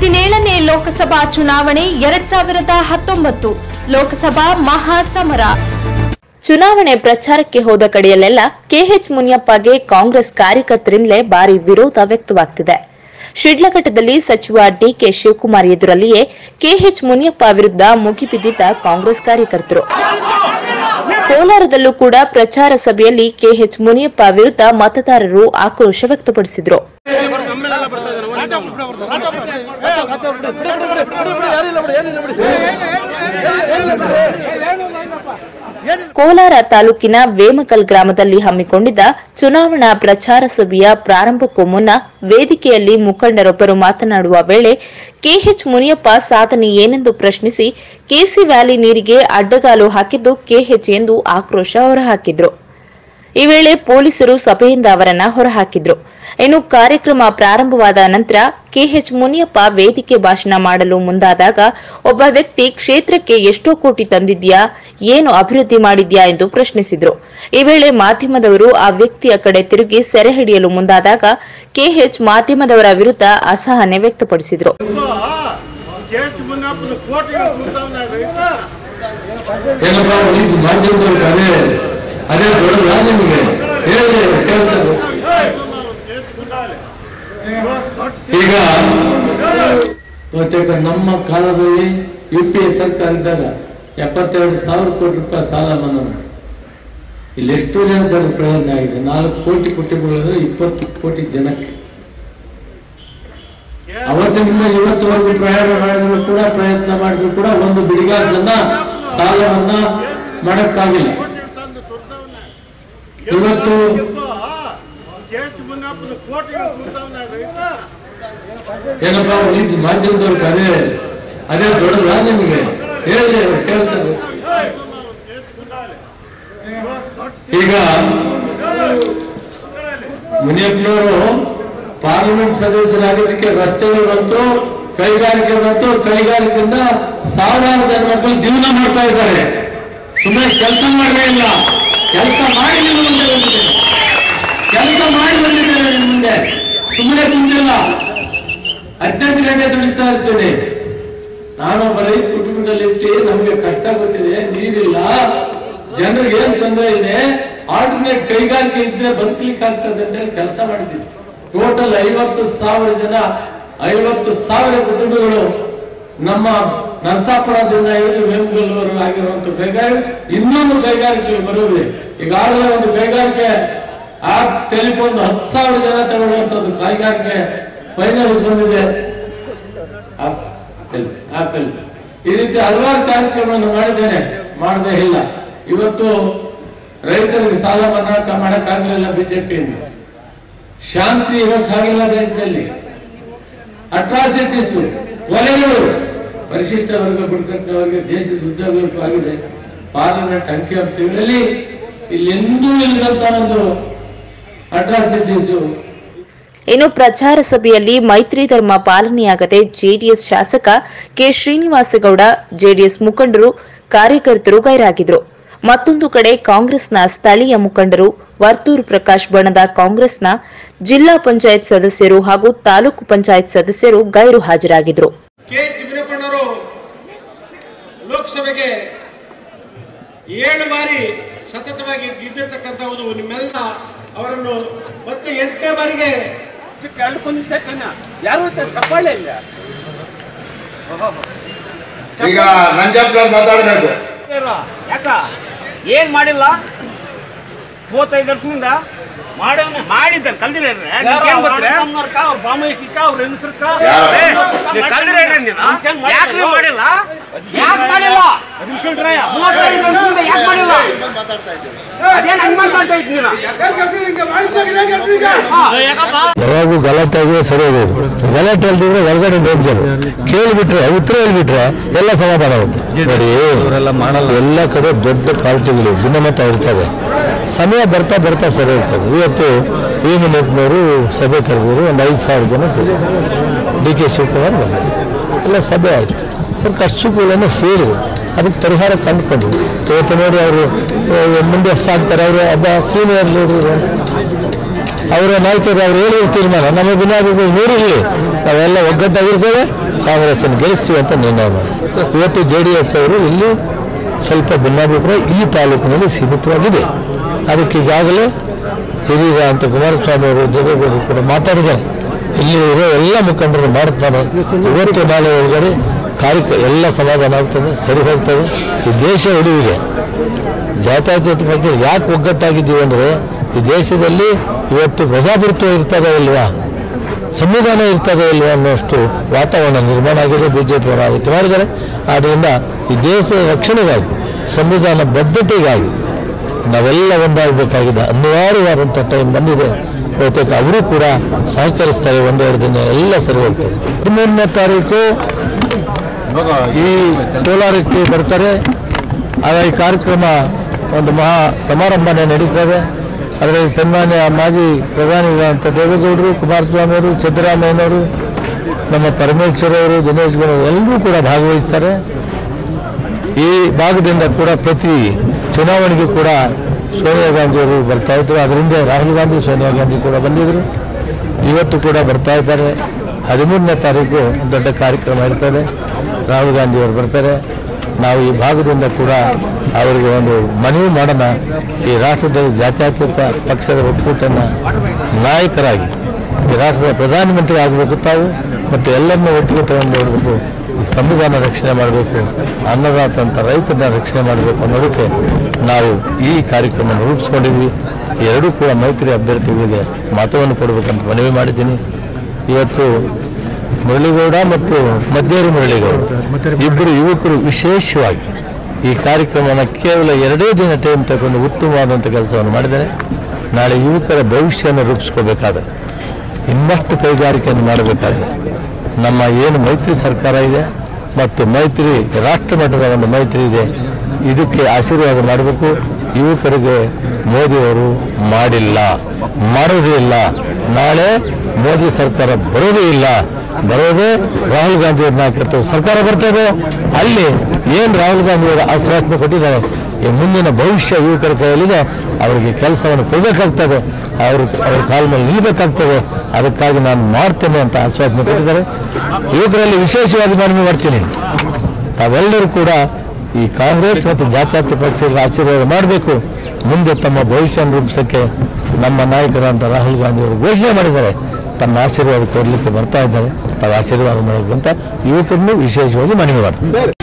17ನೇ ಲೋಕಸಭಾ ಚುನಾವಣೆ 2019 ಲೋಕಸಭಾ ಮಹಾಸಮರ. ಚುನಾವಣೆ ಪ್ರಚಾರಕ್ಕೆ ಹೋದ ಕಡೆಯಲ್ಲೆಲ್ಲ ಕೆಎಚ್ ಮುನಿಯಪ್ಪಗೆ ಕಾಂಗ್ರೆಸ್ ಕಾರ್ಯಕರ್ತರಿಂದಲೇ ಭಾರಿ ವಿರೋಧ ವ್ಯಕ್ತವಾಗುತ್ತಿದೆ. ಶಿಡ್ಲಘಟ್ಟದಲ್ಲಿ ಸಚಿವ ಡಿಕೆ ಶಿವಕುಮಾರ್ ಎದುರಲ್ಲಿಯೇ ಕೆಎಚ್ ಮುನಿಯಪ್ಪ ವಿರುದ್ಧ ಮುಗಿಬಿದ್ದಿದ್ದ ಕಾಂಗ್ರೆಸ್ ಕಾರ್ಯಕರ್ತರು. ಕೋಲಾರದಲ್ಲೂ ಕೂಡ ಪ್ರಚಾರ ಸಭೆಯಲ್ಲಿ ಕೆಎಚ್ ಮುನಿಯಪ್ಪ ವಿರುದ್ಧ ಮತದಾರರು ಆಕ್ರೋಶ ವ್ಯಕ್ತಪಡಿಸಿದರು. ಕೋಲಾರ ತಾಲೂಕಿನ ವೇಮಕಲ್ ಗ್ರಾಮದಲ್ಲಿ ಹಮ್ಮಿಕೊಂಡಿದ್ದ ಚುನಾವಣಾ ಪ್ರಚಾರ ಸಭೆಯ ಪ್ರಾರಂಭಕ್ಕೂ ಮುನ್ನ ವೇದಿಕೆಯಲ್ಲಿ ಮುಖಂಡರೊಬ್ಬರು ಮಾತನಾಡುವ ವೇಳೆ ಕೆಎಚ್ ಮುನಿಯಪ್ಪ ಸಾಧನೆ ಏನೆಂದು ಪ್ರಶ್ನಿಸಿ ಕೆಸಿ ವ್ಯಾಲಿ ನೀರಿಗೆ ಅಡ್ಡಗಾಲು ಹಾಕಿದ್ದು ಕೆಎಚ್ ಎಂದು ಆಕ್ರೋಶ ಹೊರಹಾಕಿದ್ರು. ಈ ವೇಳೆ ಪೊಲೀಸರು ಸಭೆಯಿಂದ ಅವರನ್ನ ಹೊರಹಾಕಿದ್ರು. ಇನ್ನು ಕಾರ್ಯಕ್ರಮ ಪ್ರಾರಂಭವಾದ ನಂತರ ಕೆಎಚ್ ಮುನಿಯಪ್ಪ ವೇದಿಕೆ ಭಾಷಣ ಮಾಡಲು ಮುಂದಾದಾಗ ಒಬ್ಬ ವ್ಯಕ್ತಿ ಕ್ಷೇತ್ರಕ್ಕೆ ಎಷ್ಟೋ ಕೋಟಿ ತಂದಿದ್ಯಾ, ಏನು ಅಭಿವೃದ್ಧಿ ಮಾಡಿದ್ಯಾ ಎಂದು ಪ್ರಶ್ನಿಸಿದ್ರು. ಈ ವೇಳೆ ಮಾಧ್ಯಮದವರು ಆ ವ್ಯಕ್ತಿಯ ಕಡೆ ತಿರುಗಿ ಸೆರೆ ಹಿಡಿಯಲು ಮುಂದಾದಾಗ ಕೆಎಚ್ ಮಾಧ್ಯಮದವರ ವಿರುದ್ಧ ಅಸಹನೆ ವ್ಯಕ್ತಪಡಿಸಿದ್ರು. ಅದೇ ದೊಡ್ಡದ ನಿಮಗೆ ಕೇಳ್ತಾರೆ. ಈಗ ಬಹುತೇಕ ನಮ್ಮ ಕಾಲದಲ್ಲಿ UPA ಸರ್ಕಾರ ಇದ್ದಾಗ 72,000 ಕೋಟಿ ರೂಪಾಯಿ ಸಾಲ ಮನ್ನಾ ಮಾಡಿ ಇಲ್ಲಿ ಎಷ್ಟು ಜನಕ್ಕೆ ಪ್ರಯೋಜನ ಆಗಿದೆ. 4 ಕೋಟಿ ಕುಟುಂಬಗಳು 20 ಕೋಟಿ ಜನಕ್ಕೆ. ಅವತ್ತಿನಿಂದ ಇವತ್ತುವರೆಗೂ ಪ್ರಯತ್ನ ಮಾಡಿದ್ರು ಕೂಡ ಒಂದು ಬಿಡಿಗಾಸನ್ನ ಸಾಲವನ್ನ ಮಾಡಕ್ಕಾಗಿಲ್ಲ. ಇವತ್ತು ಏನಪ್ಪಾ ನೀತಿ ಮಾಧ್ಯಮದವ್ರಿಗೆ ಅದೇ ದೊಡ್ಡದ ನಿಮಗೆ ಕೇಳ್ತಾರೆ. ಈಗ ಮುನಿಯಪ್ಪನವರು ಪಾರ್ಲಿಮೆಂಟ್ ಸದಸ್ಯರಾಗೋದಕ್ಕೆ ರಸ್ತೆಗಳು ಬಂತು, ಕೈಗಾರಿಕೆ ಬಂತು, ಕೈಗಾರಿಕೆಯಿಂದ ಸಾವಿರಾರು ಜನ ಮಕ್ಕಳು ಜೀವನ ಮಾಡ್ತಾ ಇದ್ದಾರೆ. ಸುಮ್ಮನೆ ಕೆಲಸ ಮಾಡಲೇ ಇಲ್ಲ, ಕೆಲಸ ಮಾಡಿ ಮುಂದೆ ಬಂದಿದ್ದೇನೆ, ಕೆಲಸ ಮಾಡಿ ಬಂದಿದ್ದೇನೆ ನಿಮ್ಮ ಮುಂದೆ, ಸುಮ್ಮನೆ ಕುಂತಿಲ್ಲ. 18 ಗಂಟೆ ದುಡಿತಾ ಇರ್ತೇನೆ. ನಾನೊಬ್ಬ ರೈತ ಕುಟುಂಬದಲ್ಲಿ ಇಟ್ಟು ನಮಗೆ ಕಷ್ಟ ಗೊತ್ತಿದೆ, ನೀರಿಲ್ಲ, ಜನರಿಗೆ ಏನ್ ತೊಂದರೆ ಇದೆ, ಆಲ್ಟರ್ನೇಟ್ ಕೈಗಾರಿಕೆ ಇದ್ರೆ ಬದುಕಲಿಕ್ಕೆ ಆಗ್ತದೆ ಅಂತ ಹೇಳಿ ಕೆಲಸ ಮಾಡಿದ್ದೀವಿ. ಟೋಟಲ್ 50,000 ಜನ, 50,000 ಕುಟುಂಬಗಳು ನಮ್ಮ ನರಸಾಪುರದಿಂದ ಹಿಡಿದು ವೇಮಗಲ್ವರೆಗೂ ಆಗಿರುವಂತ ಕೈಗಾರಿಕೆ, ಇನ್ನೊಂದು ಕೈಗಾರಿಕೆಗಳು ಬರುವುದಿದೆ. ಈಗಾಗಲೇ ಒಂದು ಕೈಗಾರಿಕೆ ಟೆಲಿಫೋನ್ 10,000 ಜನ ತಗೊಳ್ಳುವಂತದ್ದು ಕೈಗಾರಿಕೆ ಫೈನಲ್ ಬಂದಿದೆ. ಆಪಲ್ ಈ ರೀತಿ ಹಲವಾರು ಕಾರ್ಯಕ್ರಮಗಳನ್ನು ಮಾಡಿದ್ದೇನೆ, ಮಾಡದೇ ಇಲ್ಲ. ಇವತ್ತು ರೈತರಿಗೆ ಸಾಲ ಮನ್ನಾ ಮಾಡಕ್ಕಾಗಲಿಲ್ಲ ಬಿಜೆಪಿಯಿಂದ, ಶಾಂತಿ ಇರೋಕ್ಕಾಗಿಲ್ಲ ದೇಶದಲ್ಲಿ, ಅಟ್ರಾಸಿಟೀಸ್, ಕೊಲೆಗಳು, ಪರಿಶಿಷ್ಟ ವರ್ಗ ಬುಡಕಟ್ಟಿನವರಿಗೆ ದೇಶದ ಉದ್ಯೋಗಕ್ಕೂ ಆಗಿದೆ. ಪಾರ್ಲಿಮೆಂಟ್ ಅಂಕಿಅಂಶಗಳಲ್ಲಿ ಇಲ್ಲೆಂದೂ ಇಲ್ಲದಂತ ಒಂದು ಅಟ್ರಾಸಿಟೀಸ್. ಇನ್ನು ಪ್ರಚಾರ ಸಭೆಯಲ್ಲಿ ಮೈತ್ರಿ ಧರ್ಮ ಪಾಲನೆಯಾಗದೆ ಜೆಡಿಎಸ್ ಶಾಸಕ ಕೆ ಶ್ರೀನಿವಾಸಗೌಡ, ಜೆಡಿಎಸ್ ಮುಖಂಡರು, ಕಾರ್ಯಕರ್ತರು ಗೈರಾಗಿದ್ರು. ಮತ್ತೊಂದು ಕಡೆ ಕಾಂಗ್ರೆಸ್ನ ಸ್ಥಳೀಯ ಮುಖಂಡರು, ವರ್ತೂರು ಪ್ರಕಾಶ್ ಬಣದ ಕಾಂಗ್ರೆಸ್ನ ಜಿಲ್ಲಾ ಪಂಚಾಯತ್ ಸದಸ್ಯರು ಹಾಗೂ ತಾಲೂಕು ಪಂಚಾಯತ್ ಸದಸ್ಯರು ಗೈರು ಹಾಜರಾಗಿದ್ರು. ಲೋಕಸಭೆಗೆ 7 ಬಾರಿ ಸತತವಾಗಿ ಗೆದ್ದಿರ್ತಕ್ಕಂಥದ್ದು ನಿಮ್ಮೆಲ್ಲ ಅವರನ್ನು ಮತ್ತೆ 8ನೇ ಬಾರಿಗೆ ಯಾರು ಚಪ್ಪಾಳೆ ಇಲ್ಲ. ಈಗ ನಂಜಪ್ಪನವ್ರು ಮಾತಾಡಬೇಕು. ಯಾಕ ಏನ್ ಮಾಡಿಲ್ಲ 35 ವರ್ಷದಿಂದ ಮಾಡಿದ್ದ ಕಲ್ದಿರ ಯಾವಾಗೂ ಗಲಾಟೆ ಆಗಿದೆ, ಸರಿ ಹೋಗೋದು. ಗಲಾಟೆ ಅಲ್ದಿದ್ರೆ ಹೊರಗಡೆ ಹೋಗ್ತಾರೆ, ಕೇಳಿಬಿಟ್ರೆ ಉತ್ತರ ಹೇಳ್ಬಿಟ್ರೆ ಎಲ್ಲ ಸಮಾಧಾನ ಆಗುತ್ತೆ. ನೋಡಿ, ಇವರೆಲ್ಲ ಮಾಡಲ್ಲ. ಎಲ್ಲ ಕಡೆ ದೊಡ್ಡ ಪಾರ್ಟಿಗಳು ಭಿನ್ನಮತ ಇರ್ತವೆ, ಸಮಯ ಬರ್ತಾ ಬರ್ತಾ ಸರಿ ಇರ್ತದೆ. ಇವತ್ತು ಈ ಮುನಿಯಪ್ಪನವರು ಸಭೆ ಕರೆದಿದ್ರು, ಒಂದು 5,000 ಜನ ಸಭೆ. ಡಿಕೆ ಶಿವಕುಮಾರ್ ಬಂದರು, ಎಲ್ಲ ಸಭೆ ಆಯಿತು. ಅವ್ರ ಕಷ್ಟಗಳನ್ನು ಹೇಳಿದ್ರು, ಅದಕ್ಕೆ ಪರಿಹಾರ ಕಂಡುಕೊಂಡ್ರು. ಇವತ್ತು ನೋಡಿ ಅವರು ಮುಂದೆ ಸಾಕ್ತಾರೆ. ಅವರು ಒಬ್ಬ ಸೀನಿಯರ್ ಲೀಡರ್, ಅವರ ನಾಯಕರು ಅವ್ರು ಹೇಳಿದ ತೀರ್ಮಾನ ನಮ್ಮ ಭಿನ್ನಾಭಿಪ್ರಾಯ ನೋಡಿರಲಿ, ನಾವೆಲ್ಲ ಒಗ್ಗಟ್ಟಾಗಿರ್ತೇವೆ, ಕಾಂಗ್ರೆಸ್ಸನ್ನು ಗೆಲ್ಲಿಸ್ತೀವಿ ಅಂತ ನಿರ್ಣಯ ಮಾಡಿ. ಇವತ್ತು JDS ಅವರು ಇಲ್ಲಿ ಸ್ವಲ್ಪ ಭಿನ್ನಾಭಿಪ್ರಾಯ ಈ ತಾಲೂಕಿನಲ್ಲಿ ಸೀಮಿತವಾಗಿದೆ. ಅದಕ್ಕೆ ಈಗಾಗಲೇ ಹಿರಿಯ ಅಂತ ಕುಮಾರಸ್ವಾಮಿ ಅವರು ದೇವೇಗೌಡರು ಕೂಡ ಮಾತಾಡಿದ್ದಾರೆ. ಇಲ್ಲಿ ಇರೋ ಎಲ್ಲ ಮುಖಂಡರು ಮಾಡ್ತಾರೆ. ಇವತ್ತು ನಾಳೆ ಒಳಗಡೆ ಎಲ್ಲ ಸಮಾಧಾನ ಆಗ್ತದೆ, ಸರಿ ಹೋಗ್ತದೆ. ಈ ದೇಶ ಉಳಿವಿದೆ. ಜಾತ್ಯತೀತ ಬಗ್ಗೆ ಯಾಕೆ ಒಗ್ಗಟ್ಟಾಗಿದ್ದೀವಿ ಅಂದರೆ ಈ ದೇಶದಲ್ಲಿ ಇವತ್ತು ಪ್ರಜಾಪ್ರಭುತ್ವ ಇರ್ತದೆ ಇಲ್ವಾ, ಸಂವಿಧಾನ ಇರ್ತದೆ ಇಲ್ವಾ ಅನ್ನೋಷ್ಟು ವಾತಾವರಣ ನಿರ್ಮಾಣ ಆಗಿದೆ. BJP ಅವರು ಆಯ್ಕೆ ಮಾಡಿದ್ದಾರೆ. ಆದ್ದರಿಂದ ಈ ದೇಶದ ರಕ್ಷಣೆಗಾಗಿ, ಸಂವಿಧಾನ ಬದ್ಧತೆಗಾಗಿ ನಾವೆಲ್ಲ ಒಂದಾಗಬೇಕಾಗಿದೆ. ಅನಿವಾರ್ಯವಾದಂಥ ಟೈಮ್ ಬಂದಿದೆ. ಬಹುತೇಕ ಅವರು ಕೂಡ ಸಹಕರಿಸ್ತಾರೆ. ಒಂದೆರಡು ದಿನ ಎಲ್ಲ ಸರಿ ಹೋಗ್ತದೆ. 13ನೇ ತಾರೀಕು ಈ ಕೋಲಾರಕ್ಕೆ ಬರ್ತಾರೆ. ಆಗ ಈ ಕಾರ್ಯಕ್ರಮ ಒಂದು ಮಹಾ ಸಮಾರಂಭನೆ ನಡೀತದೆ. ಅದರಲ್ಲಿ ಸನ್ಮಾನ್ಯ ಮಾಜಿ ಪ್ರಧಾನಿಗಳಂತ ದೇವೇಗೌಡರು, ಕುಮಾರಸ್ವಾಮಿಯವರು, ಸಿದ್ದರಾಮಯ್ಯನವರು, ನಮ್ಮ ಪರಮೇಶ್ವರ್ ಅವರು, ದಿನೇಶ್ ಗೌಡರು ಎಲ್ಲರೂ ಕೂಡ ಭಾಗವಹಿಸ್ತಾರೆ. ಈ ಭಾಗದಿಂದ ಕೂಡ ಪ್ರತಿ ಚುನಾವಣೆಗೆ ಕೂಡ ಸೋನಿಯಾ ಗಾಂಧಿಯವರು ಬರ್ತಾ ಇದ್ರು. ಅದರಿಂದ ರಾಹುಲ್ ಗಾಂಧಿ, ಸೋನಿಯಾ ಗಾಂಧಿ ಕೂಡ ಬಂದಿದ್ದರು. ಇವತ್ತು ಕೂಡ ಬರ್ತಾ ಇದ್ದಾರೆ. 13ನೇ ತಾರೀಕು ದೊಡ್ಡ ಕಾರ್ಯಕ್ರಮ ಇರ್ತದೆ. ರಾಹುಲ್ ಗಾಂಧಿಯವರು ಬರ್ತಾರೆ. ನಾವು ಈ ಭಾಗದಿಂದ ಕೂಡ ಅವರಿಗೆ ಒಂದು ಮನವಿ ಮಾಡೋಣ. ಈ ರಾಷ್ಟ್ರದಲ್ಲಿ ಜಾತ್ಯತೀತ ಪಕ್ಷದ ಒಕ್ಕೂಟನ ನಾಯಕರಾಗಿ ಈ ರಾಷ್ಟ್ರದ ಪ್ರಧಾನಮಂತ್ರಿ ಆಗಬೇಕು ತಾವು, ಮತ್ತು ಎಲ್ಲರನ್ನೂ ಒಟ್ಟಿಗೆ ತಗೊಂಡು ಹೋಗಬೇಕು. ಈ ಸಂವಿಧಾನ ರಕ್ಷಣೆ ಮಾಡಬೇಕು, ಅನ್ನದಾತ ಅಂತ ರೈತನ ರಕ್ಷಣೆ ಮಾಡಬೇಕು ಅನ್ನೋದಕ್ಕೆ ನಾವು ಈ ಕಾರ್ಯಕ್ರಮ ರೂಪಿಸ್ಕೊಂಡಿದ್ವಿ. ಎರಡೂ ಕೂಡ ಮೈತ್ರಿ ಅಭ್ಯರ್ಥಿಗಳಿಗೆ ಮತವನ್ನು ಕೊಡಬೇಕಂತ ಮನವಿ ಮಾಡಿದ್ದೀನಿ. ಇವತ್ತು ಮುರಳೀಗೌಡ ಮತ್ತು ಮದ್ದೇರಿ ಮುರಳೀಗೌಡ ಇಬ್ಬರು ಯುವಕರು ವಿಶೇಷವಾಗಿ ಈ ಕಾರ್ಯಕ್ರಮನ ಕೇವಲ 2 ದಿನ ಟೈಮ್ ತಗೊಂಡು ಉತ್ತಮವಾದಂಥ ಕೆಲಸವನ್ನು ಮಾಡಿದ್ದಾರೆ. ನಾಳೆ ಯುವಕರ ಭವಿಷ್ಯವನ್ನು ರೂಪಿಸ್ಕೋಬೇಕಾದ್ರೆ, ಇನ್ನಷ್ಟು ಕೈಗಾರಿಕೆಯನ್ನು ಮಾಡಬೇಕಾದ್ರೆ ನಮ್ಮ ಏನು ಮೈತ್ರಿ ಸರ್ಕಾರ ಇದೆ ಮತ್ತು ಮೈತ್ರಿ ರಾಷ್ಟ್ರ ಮಟ್ಟದ ಒಂದು ಮೈತ್ರಿ ಇದೆ, ಇದಕ್ಕೆ ಆಶೀರ್ವಾದ ಮಾಡಬೇಕು. ಯುವಕರಿಗೆ ಮೋದಿಯವರು ಮಾಡಿಲ್ಲ, ಮಾಡೋದೇ ಇಲ್ಲ. ನಾಳೆ ಮೋದಿ ಸರ್ಕಾರ ಬರೋದೇ ಇಲ್ಲ. ಬರೋದೇ ರಾಹುಲ್ ಗಾಂಧಿಯವ್ರ ನಾಯಕತ್ವ ಸರ್ಕಾರ ಬರ್ತದೆ. ಅಲ್ಲಿ ಏನು ರಾಹುಲ್ ಗಾಂಧಿಯವರು ಆಶ್ವಾಸನೆ ಕೊಟ್ಟಿದ್ದಾರೆ, ಈ ಮುಂದಿನ ಭವಿಷ್ಯ ಯುವಕರ ಕೈಯಲ್ಲಿದೆ. ಅವರಿಗೆ ಕೆಲಸವನ್ನು ಕೊಡಬೇಕಾಗ್ತದೆ, ಅವ್ರ ಕಾಲ ಮೇಲೆ ನಿಲ್ಲಬೇಕಾಗ್ತದೆ. ಅದಕ್ಕಾಗಿ ನಾನು ಮಾಡ್ತೇನೆ ಅಂತ ಆಶ್ವಾಸನೆ ಕೊಟ್ಟಿದ್ದಾರೆ. ಯುವಕರಲ್ಲಿ ವಿಶೇಷವಾಗಿ ಮನವಿ ಮಾಡ್ತೀನಿ, ತಾವೆಲ್ಲರೂ ಕೂಡ ಈ ಕಾಂಗ್ರೆಸ್ ಮತ್ತು ಜಾತ್ಯತೀತ ಪಕ್ಷಗಳಿಗೆ ಆಶೀರ್ವಾದ ಮಾಡಬೇಕು. ಮುಂದೆ ತಮ್ಮ ಭವಿಷ್ಯವನ್ನು ರೂಪಿಸೋಕ್ಕೆ ನಮ್ಮ ನಾಯಕರಂತ ರಾಹುಲ್ ಗಾಂಧಿಯವರು ಘೋಷಣೆ ಮಾಡಿದ್ದಾರೆ. ತನ್ನ ಆಶೀರ್ವಾದ ಕೊಡಲಿಕ್ಕೆ ಬರ್ತಾ ಇದ್ದಾರೆ. ತಾವು ಆಶೀರ್ವಾದ ಮಾಡಬೇಕು ಅಂತ ಯುವಕರನ್ನು ವಿಶೇಷವಾಗಿ ಮನವಿ ಮಾಡ್ತಾರೆ.